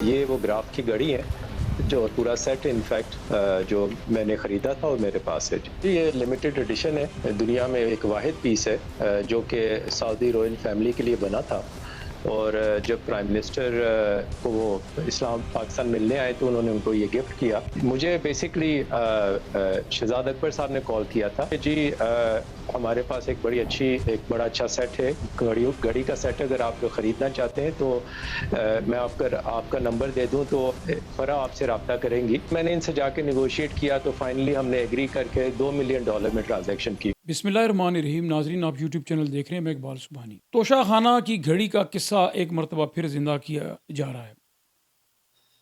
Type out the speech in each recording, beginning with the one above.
یہ وہ گراف کی گھڑی ہے جو پورا سیٹ انفیکٹ جو میں نے خریدا تھا اور میرے پاس ہے جی، یہ لمیٹڈ ایڈیشن ہے، دنیا میں ایک واحد پیس ہے جو کہ سعودی رویل فیملی کے لیے بنا تھا، اور جب پرائم منسٹر کو وہ اسلام پاکستان ملنے آئے تو انہوں نے ان کو یہ گفٹ کیا. مجھے بیسکلی شہزاد اکبر صاحب نے کال کیا تھا کہ جی ہمارے پاس ایک بڑا اچھا سیٹ ہے، گھڑی کا سیٹ، اگر آپ خریدنا چاہتے ہیں تو میں آپ کا نمبر دے دوں تو فرا آپ سے رابطہ کریں گی. میں نے ان سے جا کے نیگوشیٹ کیا تو فائنلی ہم نے ایگری کر کے $2 ملین میں ٹرانزیکشن کی. بسم اللہ الرحمن الرحیم. ناظرین، آپ یوٹیوب چینل دیکھ رہے ہیں، میں اقبال سبحانی. توشہ خانہ کی گھڑی کا قصہ ایک مرتبہ پھر زندہ کیا جا رہا ہے،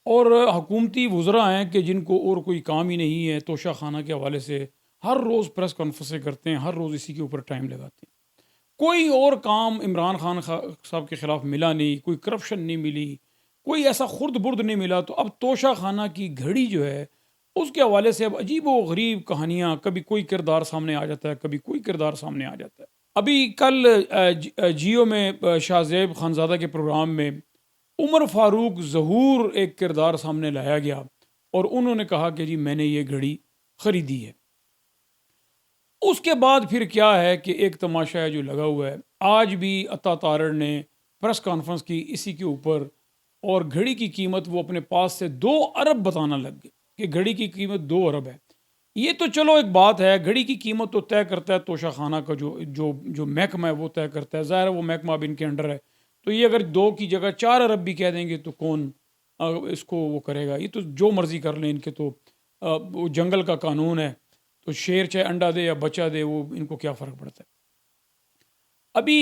اور حکومتی وزراء ہیں کہ جن کو اور کوئی کام ہی نہیں ہے، توشہ خانہ کے حوالے سے ہر روز پریس کانفرنسیں کرتے ہیں، ہر روز اسی کے اوپر ٹائم لگاتے ہیں. کوئی اور کام عمران خان صاحب کے خلاف ملا نہیں، کوئی کرپشن نہیں ملی، کوئی ایسا خرد برد نہیں ملا. تو اب توشہ خانہ کی گھڑی جو ہے اس کے حوالے سے اب عجیب و غریب کہانیاں، کبھی کوئی کردار سامنے آ جاتا ہے، کبھی کوئی کردار سامنے آ جاتا ہے. ابھی کل جیو میں شاہ زیب خانزادہ کے پروگرام میں عمر فاروق ظہور ایک کردار سامنے لایا گیا، اور انہوں نے کہا کہ جی میں نے یہ گھڑی خریدی ہے. اس کے بعد پھر کیا ہے کہ ایک تماشا ہے جو لگا ہوا ہے. آج بھی عطا تارڑ نے پریس کانفرنس کی اسی کے اوپر، اور گھڑی کی قیمت وہ اپنے پاس سے 2 ارب بتانا لگ گئے کہ گھڑی کی قیمت 2 ارب ہے. یہ تو چلو ایک بات ہے، گھڑی کی قیمت تو طے کرتا ہے توشہ خانہ کا جو محکمہ ہے وہ طے کرتا ہے. ظاہر ہے وہ محکمہ اب ان کے انڈر ہے، تو یہ اگر 2 کی جگہ 4 ارب بھی کہہ دیں گے تو کون اس کو وہ کرے گا. یہ تو جو مرضی کر لیں، ان کے تو وہ جنگل کا قانون ہے، تو شیر چاہے انڈا دے یا بچہ دے، وہ ان کو کیا فرق پڑتا ہے. ابھی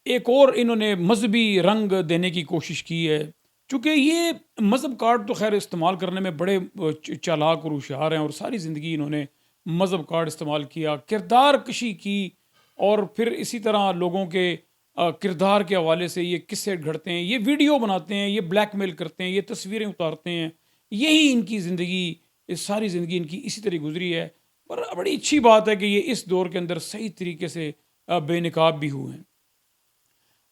ایک اور انہوں نے مذہبی رنگ دینے کی کوشش کی ہے، چونکہ یہ مذہب کارڈ تو خیر استعمال کرنے میں بڑے چالاک اور ہوشیار ہیں، اور ساری زندگی انہوں نے مذہب کارڈ استعمال کیا، کردار کشی کی، اور پھر اسی طرح لوگوں کے کردار کے حوالے سے یہ قصے گھڑتے ہیں، یہ ویڈیو بناتے ہیں، یہ بلیک میل کرتے ہیں، یہ تصویریں اتارتے ہیں. یہی ان کی زندگی، ساری زندگی ان کی اسی طرح گزری ہے. پر بڑی اچھی بات ہے کہ یہ اس دور کے اندر صحیح طریقے سے بے نقاب بھی ہوئے ہیں.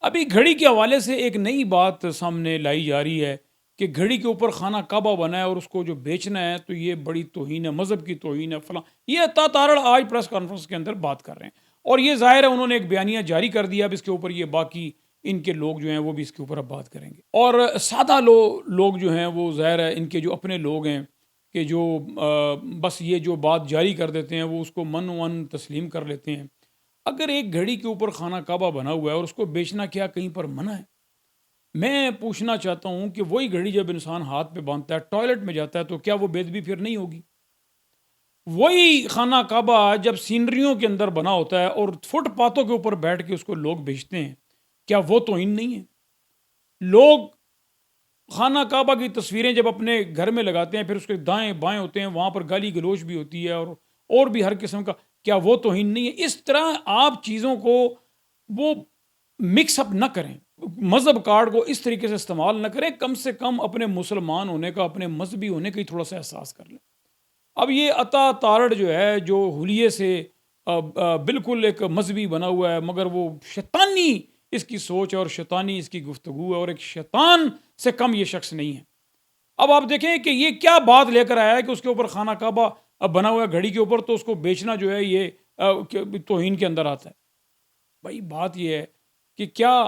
ابھی گھڑی کے حوالے سے ایک نئی بات سامنے لائی جا رہی ہے کہ گھڑی کے اوپر خانہ کعبہ بنا ہے اور اس کو جو بیچنا ہے تو یہ بڑی توہین ہے، مذہب کی توہین ہے فلاں. یہ عطا تارڑ آج پریس کانفرنس کے اندر بات کر رہے ہیں، اور یہ ظاہر ہے انہوں نے ایک بیانیہ جاری کر دیا. اب اس کے اوپر یہ باقی ان کے لوگ جو ہیں وہ بھی اس کے اوپر اب بات کریں گے. اور سادہ لوگ جو ہیں وہ ظاہر ہے ان کے جو اپنے لوگ ہیں کہ جو بس یہ جو بات جاری کر دیتے ہیں وہ اس کو من تسلیم کر لیتے ہیں. اگر ایک گھڑی کے اوپر خانہ کعبہ بنا ہوا ہے اور اس کو بیچنا کیا کہیں پر منع ہے؟ میں پوچھنا چاہتا ہوں کہ وہی گھڑی جب انسان ہاتھ پہ باندھتا ہے، ٹوائلٹ میں جاتا ہے، تو کیا وہ بے ادبی پھر نہیں ہوگی؟ وہی خانہ کعبہ جب سینریوں کے اندر بنا ہوتا ہے اور فٹ پاتھوں کے اوپر بیٹھ کے اس کو لوگ بیچتے ہیں، کیا وہ توہین نہیں ہے؟ لوگ خانہ کعبہ کی تصویریں جب اپنے گھر میں لگاتے ہیں، پھر اس کے دائیں بائیں ہوتے ہیں، وہاں پر گالی گلوچ بھی ہوتی ہے اور بھی ہر قسم کا، کیا وہ توہین نہیں ہے؟ اس طرح آپ چیزوں کو وہ مکس اپ نہ کریں، مذہب کارڈ کو اس طریقے سے استعمال نہ کریں. کم سے کم اپنے مسلمان ہونے کا، اپنے مذہبی ہونے کا ہی تھوڑا سا احساس کر لیں. اب یہ عطا تارڑ جو ہے، جو حلیے سے بالکل ایک مذہبی بنا ہوا ہے، مگر وہ شیطانی اس کی سوچ اور شیطانی اس کی گفتگو ہے، اور ایک شیطان سے کم یہ شخص نہیں ہے. اب آپ دیکھیں کہ یہ کیا بات لے کر آیا ہے کہ اس کے اوپر خانہ کعبہ بنا ہوا ہے گھڑی کے اوپر، تو اس کو بیچنا جو ہے یہ توہین کے اندر آتا ہے. بھائی بات یہ ہے کہ کیا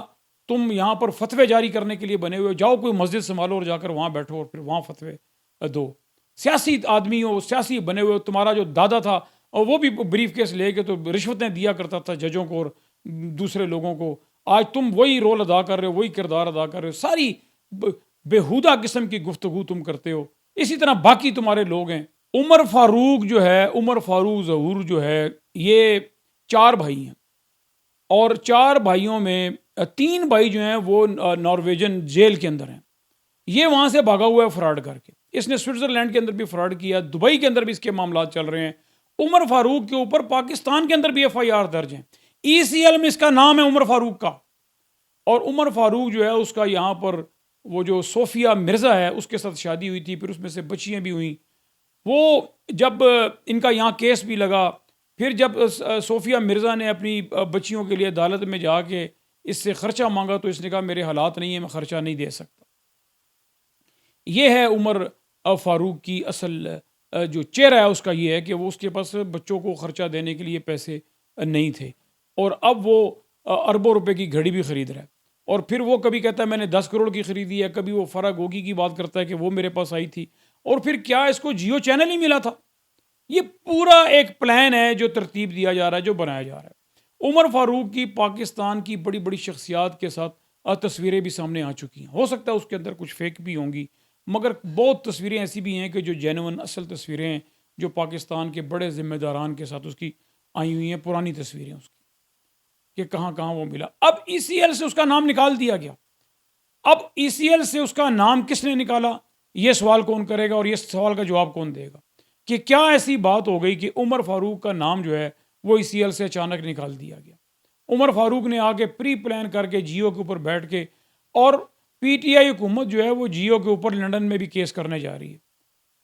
تم یہاں پر فتوے جاری کرنے کے لیے بنے ہوئے؟ جاؤ کوئی مسجد سنبھالو اور جا کر وہاں بیٹھو اور پھر وہاں فتوے دو. سیاسی آدمی ہو، سیاسی بنے ہوئے، تمہارا جو دادا تھا اور وہ بھی بریف کیس لے کے تو رشوتیں دیا کرتا تھا ججوں کو اور دوسرے لوگوں کو. آج تم وہی رول ادا کر رہے ہو، وہی کردار ادا کر رہے ہو، ساری بےہودہ قسم کی گفتگو تم کرتے ہو. اسی طرح باقی تمہارے لوگ ہیں. عمر فاروق جو ہے، عمر فاروق ظہور جو ہے، یہ 4 بھائی ہیں، اور 4 بھائیوں میں 3 بھائی جو ہیں وہ نارویجن جیل کے اندر ہیں. یہ وہاں سے بھاگا ہوا ہے فراڈ کر کے. اس نے سوئٹزرلینڈ کے اندر بھی فراڈ کیا، دبئی کے اندر بھی اس کے معاملات چل رہے ہیں. عمر فاروق کے اوپر پاکستان کے اندر بھی FIR درج ہیں. ECL میں اس کا نام ہے عمر فاروق کا. اور عمر فاروق جو ہے اس کا یہاں پر وہ جو صوفیہ مرزا ہے اس کے ساتھ شادی ہوئی تھی، پھر اس میں سے بچیاں بھی ہوئیں. وہ جب ان کا یہاں کیس بھی لگا، پھر جب صوفیہ مرزا نے اپنی بچیوں کے لیے عدالت میں جا کے اس سے خرچہ مانگا تو اس نے کہا میرے حالات نہیں ہیں، میں خرچہ نہیں دے سکتا. یہ ہے عمر فاروق کی اصل جو چہرہ ہے اس کا یہ ہے کہ وہ اس کے پاس بچوں کو خرچہ دینے کے لیے پیسے نہیں تھے، اور اب وہ اربوں روپے کی گھڑی بھی خرید رہا ہے، اور پھر وہ کبھی کہتا ہے میں نے 10 کروڑ کی خریدی ہے، کبھی وہ فرا گوگی کی بات کرتا ہے کہ وہ میرے پاس آئی تھی، اور پھر کیا اس کو جیو چینل ہی ملا تھا۔ یہ پورا ایک پلان ہے جو ترتیب دیا جا رہا ہے، جو بنایا جا رہا ہے۔ عمر فاروق کی پاکستان کی بڑی بڑی شخصیات کے ساتھ تصویریں بھی سامنے آ چکی ہیں، ہو سکتا ہے اس کے اندر کچھ فیک بھی ہوں گی، مگر بہت تصویریں ایسی بھی ہیں کہ جو جینون اصل تصویریں ہیں، جو پاکستان کے بڑے ذمہ داران کے ساتھ اس کی آئی ہوئی ہیں، پرانی تصویریں اس کی کہ کہاں کہاں وہ ملا۔ اب ای سی ایل سے اس کا نام نکال دیا گیا۔ اب ای سی ایل سے اس کا نام کس نے نکالا، یہ سوال کون کرے گا، اور یہ سوال کا جواب کون دے گا کہ کیا ایسی بات ہو گئی کہ عمر فاروق کا نام جو ہے وہ ای سی ایل سے اچانک نکال دیا گیا۔ عمر فاروق نے آگے پری پلان کر کے جیو کے اوپر بیٹھ کے، اور پی ٹی آئی حکومت جو ہے وہ جیو کے اوپر لندن میں بھی کیس کرنے جا رہی ہے۔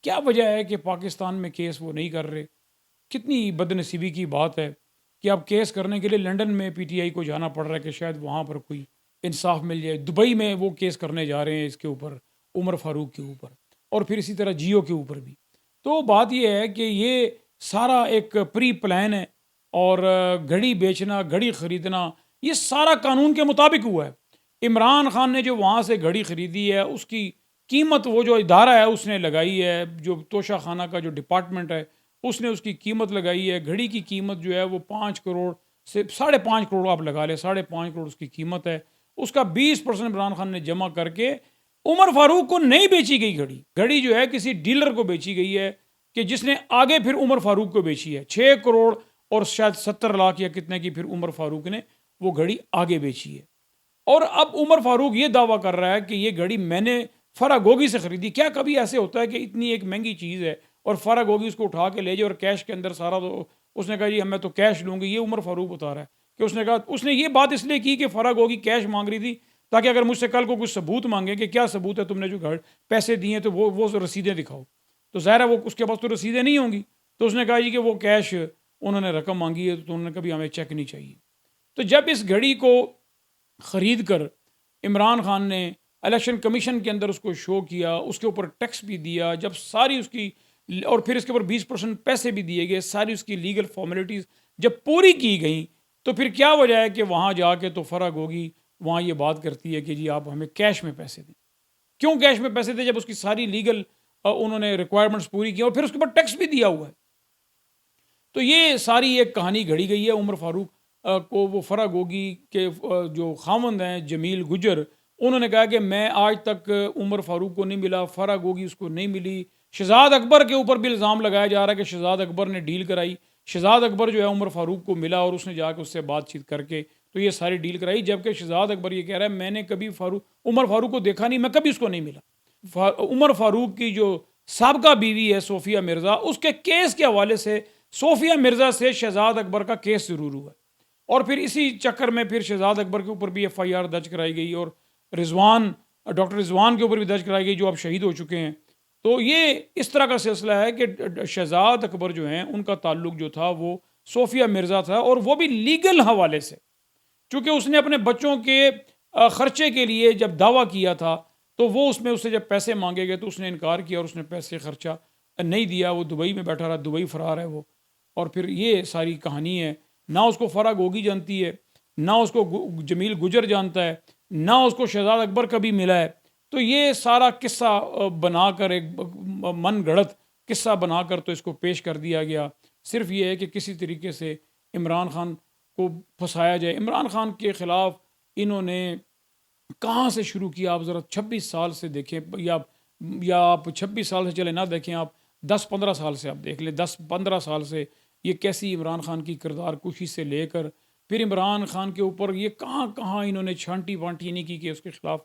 کیا وجہ ہے کہ پاکستان میں کیس وہ نہیں کر رہے؟ کتنی بد نصیبی کی بات ہے کہ اب کیس کرنے کے لیے لندن میں پی ٹی آئی کو جانا پڑ رہا ہے کہ شاید وہاں پر کوئی انصاف مل جائے۔ دبئی میں وہ کیس کرنے جا رہے ہیں اس کے اوپر، عمر فاروق کے اوپر، اور پھر اسی طرح جیو کے اوپر بھی۔ تو بات یہ ہے کہ یہ سارا ایک پری پلان ہے، اور گھڑی بیچنا، گھڑی خریدنا، یہ سارا قانون کے مطابق ہوا ہے۔ عمران خان نے جو وہاں سے گھڑی خریدی ہے، اس کی قیمت وہ جو ادارہ ہے اس نے لگائی ہے، جو توشہ خانہ کا جو ڈپارٹمنٹ ہے اس نے اس کی قیمت لگائی ہے۔ گھڑی کی قیمت جو ہے وہ 5 کروڑ سے 5.5 کروڑ آپ لگا لیں، 5.5 کروڑ اس کی قیمت ہے۔ اس کا 20% عمران خان نے جمع کر کے عمر فاروق کو نہیں بیچی گئی گھڑی۔ گھڑی جو ہے کسی ڈیلر کو بیچی گئی ہے کہ جس نے آگے پھر عمر فاروق کو بیچی ہے۔ 6 کروڑ اور شاید 70 لاکھ یا کتنے کی پھر عمر فاروق نے وہ گھڑی آگے بیچی ہے۔ اور اب عمر فاروق یہ دعویٰ کر رہا ہے کہ یہ گھڑی میں نے فرا گوگی سے خریدی۔ کیا کبھی ایسے ہوتا ہے کہ اتنی ایک مہنگی چیز ہے اور فرا گوگی اس کو اٹھا کے لے جائے اور کیش کے اندر سارا، تو اس نے کہا جی میں تو کیش لوں گی۔ یہ عمر فاروق بتا رہا ہے کہ اس نے کہا، اس نے یہ بات اس لیے کی کہ فرا گوگی کیش مانگ رہی تھی تاکہ اگر مجھ سے کل کو کچھ ثبوت مانگے کہ کیا ثبوت ہے تم نے جو پیسے دیے تو وہ رسیدیں دکھاؤ، تو ظاہر ہے وہ اس کے پاس تو رسیدیں نہیں ہوں گی۔ تو اس نے کہا جی کہ وہ کیش انہوں نے رقم مانگی ہے تو انہوں نے کبھی ہمیں چیک نہیں چاہیے۔ تو جب اس گھڑی کو خرید کر عمران خان نے الیکشن کمیشن کے اندر اس کو شو کیا، اس کے اوپر ٹیکس بھی دیا، جب ساری اس کی، اور پھر اس کے اوپر 20% پیسے بھی دیے گئے، ساری اس کی لیگل فارمیلٹیز جب پوری کی گئیں، تو پھر کیا وجہ ہے کہ وہاں جا کے تو فرا گوگی وہاں یہ بات کرتی ہے کہ جی آپ ہمیں کیش میں پیسے دیں۔ کیوں کیش میں پیسے دیں جب اس کی ساری لیگل انہوں نے ریکوائرمنٹس پوری کی اور پھر اس کے اوپر ٹیکس بھی دیا ہوا ہے؟ تو یہ ساری ایک کہانی گھڑی گئی ہے۔ عمر فاروق کو وہ فرا گوگی کے جو خاوند ہیں جمیل گجر، انہوں نے کہا کہ میں آج تک عمر فاروق کو نہیں ملا، فرا گوگی اس کو نہیں ملی۔ شہزاد اکبر کے اوپر بھی الزام لگایا جا رہا ہے کہ شہزاد اکبر نے ڈیل کرائی۔ شہزاد اکبر جو ہے عمر فاروق کو ملا اور اس نے جا کے اس سے بات چیت کر کے تو یہ ساری ڈیل کرائی، جبکہ شہزاد اکبر یہ کہہ رہا ہے میں نے کبھی عمر فاروق کو دیکھا نہیں، میں کبھی اس کو نہیں ملا۔ عمر فاروق کی جو سابقہ بیوی ہے صوفیہ مرزا، اس کے کیس کے حوالے سے صوفیہ مرزا سے شہزاد اکبر کا کیس ضرور ہوا، اور پھر اسی چکر میں پھر شہزاد اکبر کے اوپر بھی ایف آئی آر درج کرائی گئی، اور ڈاکٹر رضوان کے اوپر بھی درج کرائی گئی جو اب شہید ہو چکے ہیں۔ تو یہ اس طرح کا سلسلہ ہے کہ شہزاد اکبر جو ہیں ان کا تعلق جو تھا وہ صوفیہ مرزا تھا، اور وہ بھی لیگل حوالے سے، چونکہ اس نے اپنے بچوں کے خرچے کے لیے جب دعویٰ کیا تھا تو وہ اس میں اس سے جب پیسے مانگے گئے تو اس نے انکار کیا اور اس نے پیسے خرچہ نہیں دیا۔ وہ دبئی میں بیٹھا رہا، دبئی فرار ہے وہ، اور پھر یہ ساری کہانی ہے۔ نہ اس کو فرا گوگی جانتی ہے، نہ اس کو جمیل گجر جانتا ہے، نہ اس کو شہزاد اکبر کبھی ملا ہے۔ تو یہ سارا قصہ بنا کر، ایک من گھڑت قصہ بنا کر تو اس کو پیش کر دیا گیا۔ صرف یہ ہے کہ کسی طریقے سے عمران خان کو پھنسایا جائے۔ عمران خان کے خلاف انہوں نے کہاں سے شروع کیا؟ آپ ذرا 26 سال سے دیکھیں، یا آپ 26 سال سے چلے نہ دیکھیں، آپ 10-15 سال سے آپ دیکھ لیں۔ 10-15 سال سے یہ کیسی عمران خان کی کردار کشی سے لے کر پھر عمران خان کے اوپر یہ کہاں کہاں انہوں نے چھانٹی وانٹی نہیں کی کہ اس کے خلاف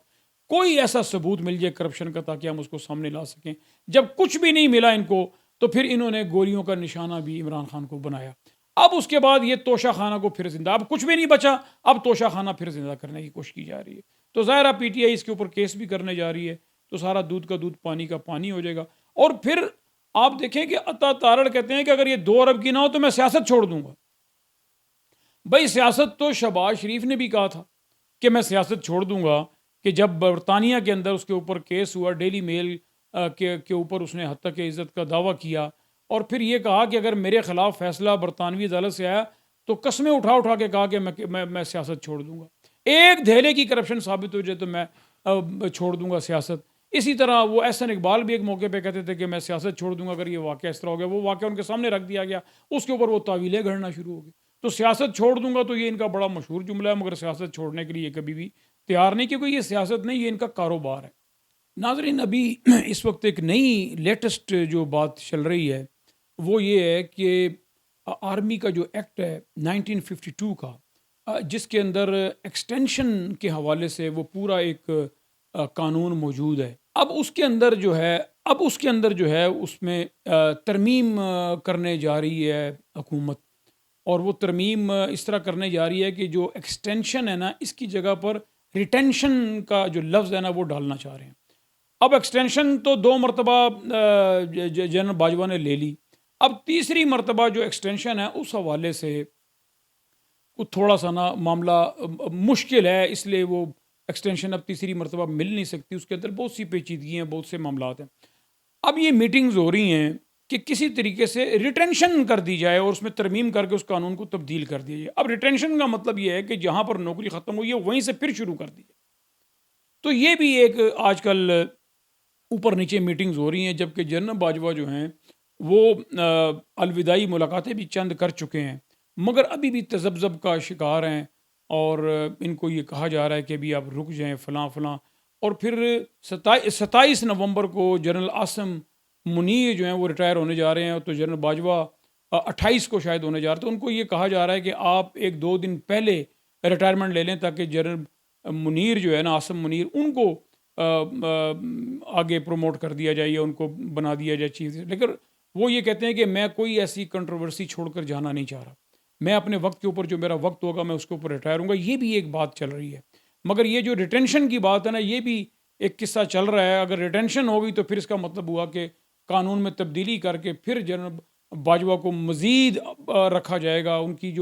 کوئی ایسا ثبوت مل جائے کرپشن کا تاکہ ہم اس کو سامنے لا سکیں۔ جب کچھ بھی نہیں ملا ان کو تو پھر انہوں نے گولیوں کا نشانہ بھی عمران خان کو بنایا۔ اب اس کے بعد یہ توشہ خانہ کو پھر زندہ، اب کچھ بھی نہیں بچا، اب توشہ خانہ پھر زندہ کرنے کی کوشش کی جا رہی ہے۔ تو ظاہرہ پی ٹی آئی اس کے اوپر کیس بھی کرنے جا رہی ہے، تو سارا دودھ کا دودھ پانی کا پانی ہو جائے گا۔ اور پھر آپ دیکھیں کہ عطا تارڑ کہتے ہیں کہ اگر یہ 2 ارب کی نہ ہو تو میں سیاست چھوڑ دوں گا۔ بھائی سیاست تو شہباز شریف نے بھی کہا تھا کہ میں سیاست چھوڑ دوں گا، کہ جب برطانیہ کے اندر اس کے اوپر کیس ہوا، ڈیلی میل کے اوپر اس نے حد تک عزت کا دعویٰ کیا اور پھر یہ کہا کہ اگر میرے خلاف فیصلہ برطانوی عدالت سے آیا تو قسمیں اٹھا کے کہا کہ میں سیاست چھوڑ دوں گا، ایک دھیلے کی کرپشن ثابت ہو جائے تو میں چھوڑ دوں گا سیاست۔ اسی طرح وہ احسن اقبال بھی ایک موقع پہ کہتے تھے کہ میں سیاست چھوڑ دوں گا اگر یہ واقعہ اس طرح ہو گیا۔ وہ واقعہ ان کے سامنے رکھ دیا گیا، اس کے اوپر وہ تعویلیں گھڑنا شروع ہو گئی۔ تو سیاست چھوڑ دوں گا تو یہ ان کا بڑا مشہور جملہ ہے، مگر سیاست چھوڑنے کے لیے کبھی بھی تیار نہیں، کیونکہ یہ سیاست نہیں، یہ ان کا کاروبار ہے۔ ناظرین، ابھی اس وقت ایک نئی لیٹسٹ جو بات چل رہی ہے وہ یہ ہے کہ آرمی کا جو ایکٹ ہے 1952 کا، جس کے اندر ایکسٹینشن کے حوالے سے وہ پورا ایک قانون موجود ہے۔ اب اس کے اندر جو ہے اس میں ترمیم کرنے جا رہی ہے حکومت، اور وہ ترمیم اس طرح کرنے جا رہی ہے کہ جو ایکسٹینشن ہے نا، اس کی جگہ پر ریٹینشن کا جو لفظ ہے نا وہ ڈالنا چاہ رہے ہیں۔ اب ایکسٹینشن تو 2 مرتبہ جنرل باجوہ نے لے لی، اب تیسری مرتبہ جو ایکسٹینشن ہے اس حوالے سے تھوڑا سا نا معاملہ مشکل ہے، اس لیے وہ ایکسٹینشن اب تیسری مرتبہ مل نہیں سکتی، اس کے اندر بہت سی پیچیدگی ہیں، بہت سے معاملات ہیں۔ اب یہ میٹنگز ہو رہی ہیں کہ کسی طریقے سے ریٹینشن کر دی جائے اور اس میں ترمیم کر کے اس قانون کو تبدیل کر دیا جائے۔ اب ریٹینشن کا مطلب یہ ہے کہ جہاں پر نوکری ختم ہوئی ہے وہیں سے پھر شروع کر دی جائے۔ تو یہ بھی ایک آج کل اوپر نیچے میٹنگز ہو رہی ہیں، جبکہ جنرل باجوہ جو ہیں وہ الوداعی ملاقاتیں بھی چند کر چکے ہیں، مگر ابھی بھی تذبذب کا شکار ہیں، اور ان کو یہ کہا جا رہا ہے کہ ابھی آپ رک جائیں فلاں فلاں۔ اور پھر 27 نومبر کو جنرل عاصم منیر جو ہیں وہ ریٹائر ہونے جا رہے ہیں، تو جنرل باجوہ 28 کو شاید ہونے جا رہے ہیں، تو ان کو یہ کہا جا رہا ہے کہ آپ 1-2 دن پہلے ریٹائرمنٹ لے لیں تاکہ جنرل منیر جو ہے نا، عاصم منیر، ان کو آگے پروموٹ کر دیا جائے یا ان کو بنا دیا جائے چیز۔ لیکن وہ یہ کہتے ہیں کہ میں کوئی ایسی کنٹروورسی چھوڑ کر جانا نہیں چاہ رہا، میں اپنے وقت کے اوپر جو میرا وقت ہوگا میں اس کے اوپر ریٹائر ہوں گا۔ یہ بھی ایک بات چل رہی ہے، مگر یہ جو ریٹینشن کی بات ہے نا، یہ بھی ایک قصہ چل رہا ہے۔ اگر ریٹینشن ہوگی تو پھر اس کا مطلب ہوا کہ قانون میں تبدیلی کر کے پھر جنرل باجوہ کو مزید رکھا جائے گا، ان کی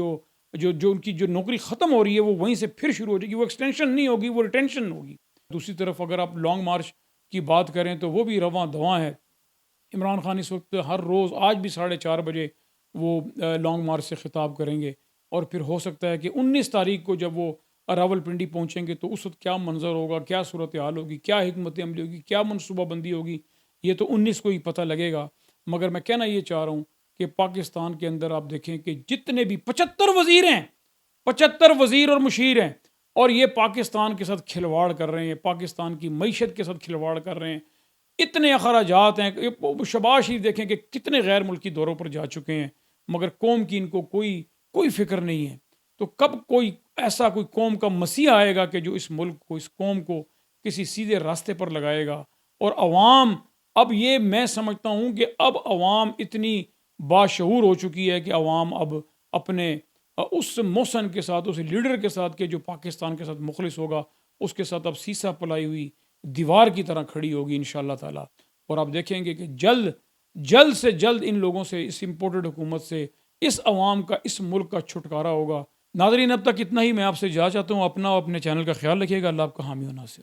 ان کی جو نوکری ختم ہو رہی ہے وہ وہیں سے پھر شروع ہو جائے گی، وہ ایکسٹینشن نہیں ہوگی، وہ ریٹینشن ہوگی۔ دوسری طرف اگر آپ لانگ مارچ کی بات کریں تو وہ بھی رواں دواں ہے۔ عمران خان اس وقت ہر روز آج بھی 4:30 بجے وہ لانگ مارچ سے خطاب کریں گے، اور پھر ہو سکتا ہے کہ 19 تاریخ کو جب وہ راول پنڈی پہنچیں گے تو اس وقت کیا منظر ہوگا، کیا صورتحال ہوگی، کیا حکمت عملی ہوگی، کیا منصوبہ بندی ہوگی، یہ تو 19 کو ہی پتہ لگے گا۔ مگر میں کہنا یہ چاہ رہا ہوں کہ پاکستان کے اندر آپ دیکھیں کہ جتنے بھی 75 وزیر ہیں، 75 وزیر اور مشیر ہیں، اور یہ پاکستان کے ساتھ کھلواڑ کر رہے ہیں، پاکستان کی معیشت کے ساتھ کھلواڑ کر رہے ہیں۔ اتنے اخراجات ہیں، شہباز شریف دیکھیں کہ کتنے غیر ملکی دوروں پر جا چکے ہیں، مگر قوم کی ان کو کوئی فکر نہیں ہے۔ تو کب کوئی ایسا کوئی قوم کا مسیح آئے گا کہ جو اس ملک کو، اس قوم کو کسی سیدھے راستے پر لگائے گا؟ اور عوام، اب یہ میں سمجھتا ہوں کہ اب عوام اتنی باشعور ہو چکی ہے کہ عوام اب اپنے اس محسن کے ساتھ، اس لیڈر کے ساتھ کہ جو پاکستان کے ساتھ مخلص ہوگا، اس کے ساتھ اب سیسا پلائی ہوئی دیوار کی طرح کھڑی ہوگی انشاءاللہ تعالیٰ۔ اور آپ دیکھیں گے کہ جلد سے جلد ان لوگوں سے، اس امپورٹڈ حکومت سے، اس عوام کا، اس ملک کا چھٹکارا ہوگا۔ ناظرین، اب تک اتنا ہی، میں آپ سے اجازت چاہتا ہوں۔ اپنا اور اپنے چینل کا خیال رکھیے گا۔ اللہ آپ کا حامی و ناصر۔